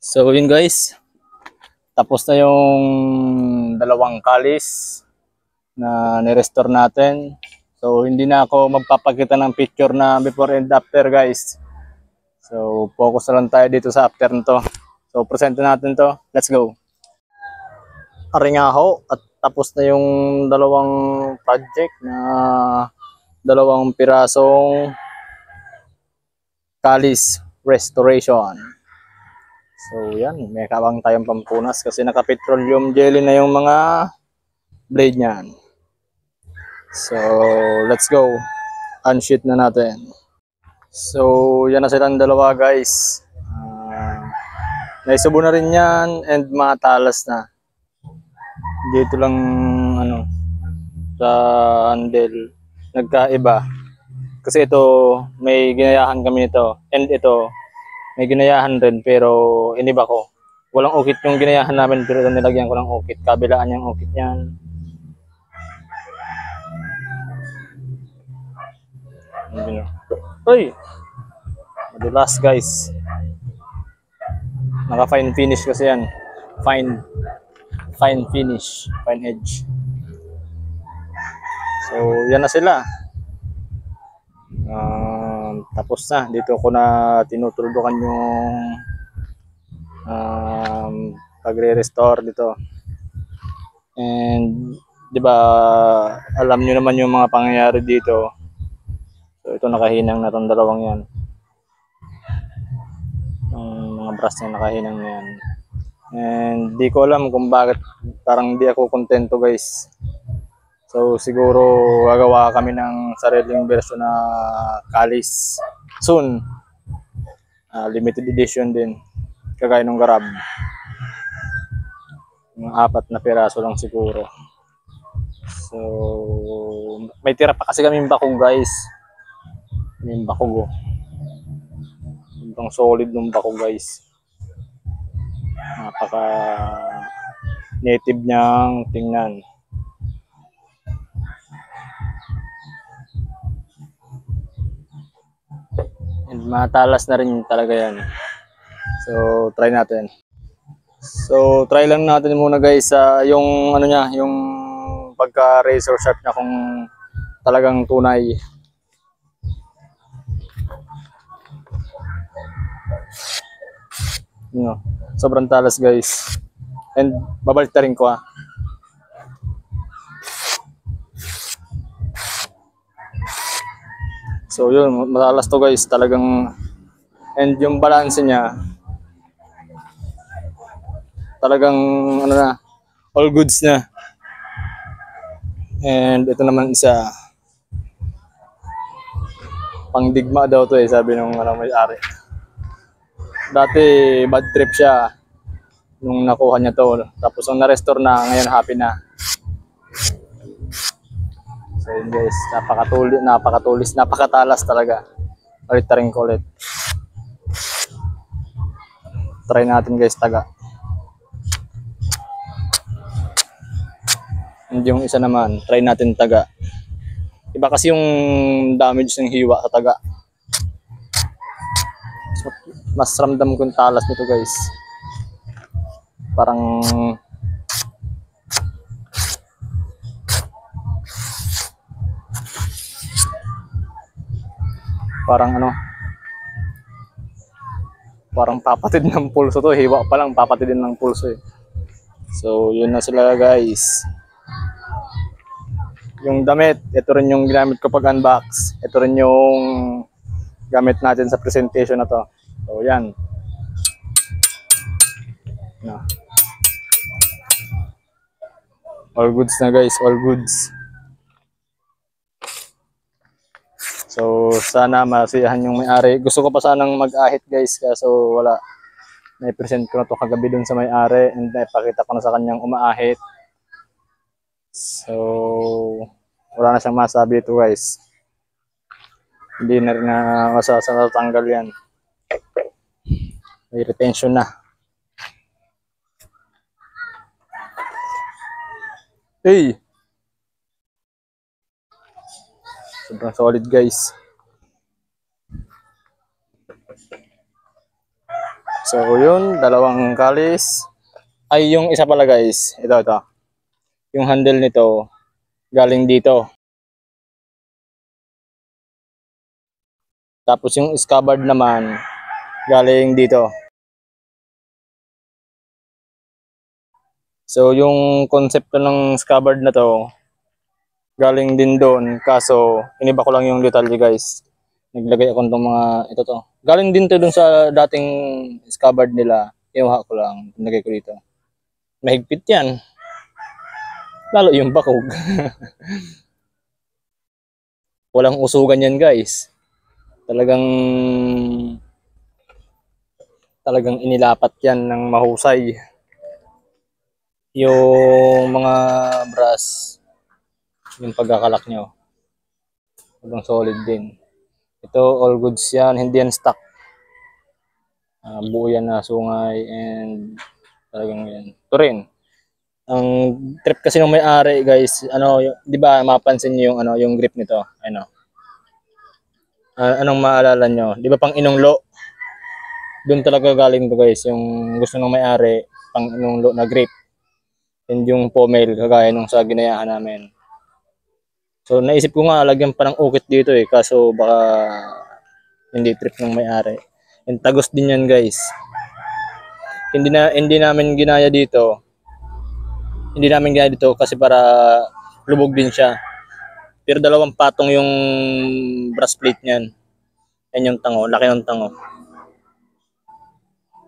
So yun guys, tapos na yung dalawang kalis na ni-restore natin. So hindi na ako magpapakita ng picture na before and after guys. So focus na lang tayo dito sa after nito. So present natin to. Let's go. Aringaho at tapos na yung dalawang project na dalawang pirasong kalis restoration. So yan, may kawang tayong pampunas kasi naka-petroleum jelly na yung mga blade niyan. So let's go. Unsheet na natin. So yan na silang dalawa guys. Naisubo na rin yan and matalas na. Dito lang ano sa handle nagkaiba. Kasi ito may ginayahan kami nito and ito may ginayahan rin pero iniba ko. Walang ukit yung ginayahan namin pero nilagyan ko ng ukit. Kabilaan yung ukit niyan. Uy! Madulas guys. Naka fine finish kasi yan. Fine finish. Fine edge. So yan na sila. Tapos na. Dito ko na tinutulukan yung pagre-restore dito. And di ba alam niyo naman yung mga pangyayari dito. So ito nakahinang na tong dalawang yan. Yung mga brass na nakahinang na yan. And di ko alam kung bakit parang di ako kontento guys. So siguro gagawa kami ng sariling version na kalis soon. Limited edition din. Kagaya ng Garab. Mga 4 na piraso lang siguro. So may tira pa kasi kaming bakong guys. Yung bakog. Sobrang solid ng bakog guys. Napaka native niyang tingnan. And matalas na rin talaga yan. So try natin. So try lang natin muna guys yung ano niya, yung pagka razor sharp niya kung talagang tunay. No, sobrang talas guys. And babalik na rin ko So yun, matalas to guys, talagang and yung balance niya talagang ano na, all goods na. And ito naman isa pangdigma daw to sabi nung may-ari. Dati bad trip siya nung nakuha niya to. Tapos nung na-restore na, ngayon happy na. So yun guys, napakatulis, napakatalas talaga. Ulit ko ulit. Try natin guys taga. And yung isa naman, try natin taga. Iba kasi yung damage ng hiwa sa taga. Mas ramdam ko yung talas nito guys. Parang ano, parang papatid ng pulso to. Hiwa pa lang, papatidin ng pulso So yun na sila guys. Yung damit, ito rin yung ginamit ko pag unbox. Ito rin yung gamit natin sa presentation na to. So yan. All goods na guys, all goods. So sana masiyahan yung may-ari. Gusto ko pa sanang mag-ahit guys, kaso wala. Na-present ko na to kagabi dun sa may-ari and naipakita ko na sa kanyang umaahit. So wala na siyang masabi ito guys. Hindi na rin na masasanatanggal yan. May retention na. Hey! Sobrang solid guys. So yun, dalawang kalis. Ay, yung isa pala guys, ito. Yung handle nito, galing dito. Tapos yung scabbard naman, galing dito. So yung konsepto ng scabbard na to, galing din doon. Kaso, iniba ko lang yung detalye guys. Naglagay ako ng mga, ito to. Galing din to dun sa dating scabbard nila. Inuha ko lang, nilagay ko dito. Mahigpit yan. Lalo yung bakog. Walang usugan yan guys. Talagang inilapat yan ng mahusay. Yung mga brass, yung pagkakalak nyo, hanggang solid din. Ito, all goods yan, hindi yan stock. Buo yan na sungay and talagang yan. Ito rin. Ang trip kasi ng may-ari guys, di ba mapansin niyo yung yung grip nito, anong maalala nyo? Di ba pang inunglo? Doon talaga galing to guys, yung gusto ng may-ari, pang inunglo na grip. And yung pommel, kagaya nung sa ginayahan namin. So naisip ko nga, lagyan pa ng ukit dito kaso baka hindi trip ng may-ari. And tagos din yan guys. Hindi namin ginaya dito. Hindi namin ginaya dito kasi para lubog din siya. Pero dalawang patong yung brass plate niyan. Yan yung tango, laki ng tango.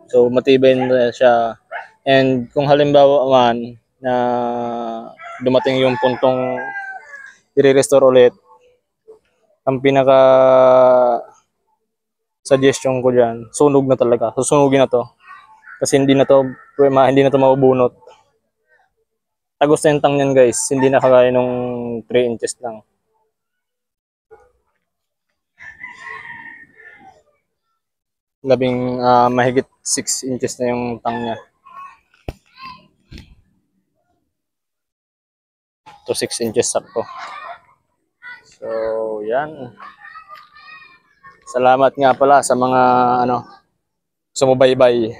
So matibay na siya. And kung halimbawa man na dumating yung puntong i-restore ulit, ang pinaka suggestion ko diyan, sunog na talaga. Susunugin na to. Kasi hindi na to mabubunot. Tagos na yung tang niyan guys, hindi na kagaya nung 3 inches lang. Mahigit 6 inches na yung tang niya. To 6 inches sakto. So, yan. Salamat nga pala sa mga sumubaybay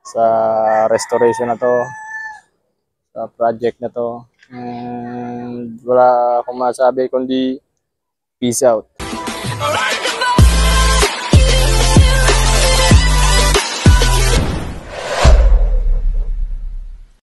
sa restoration na to, sa project na to. And wala akong masabi kundi peace out.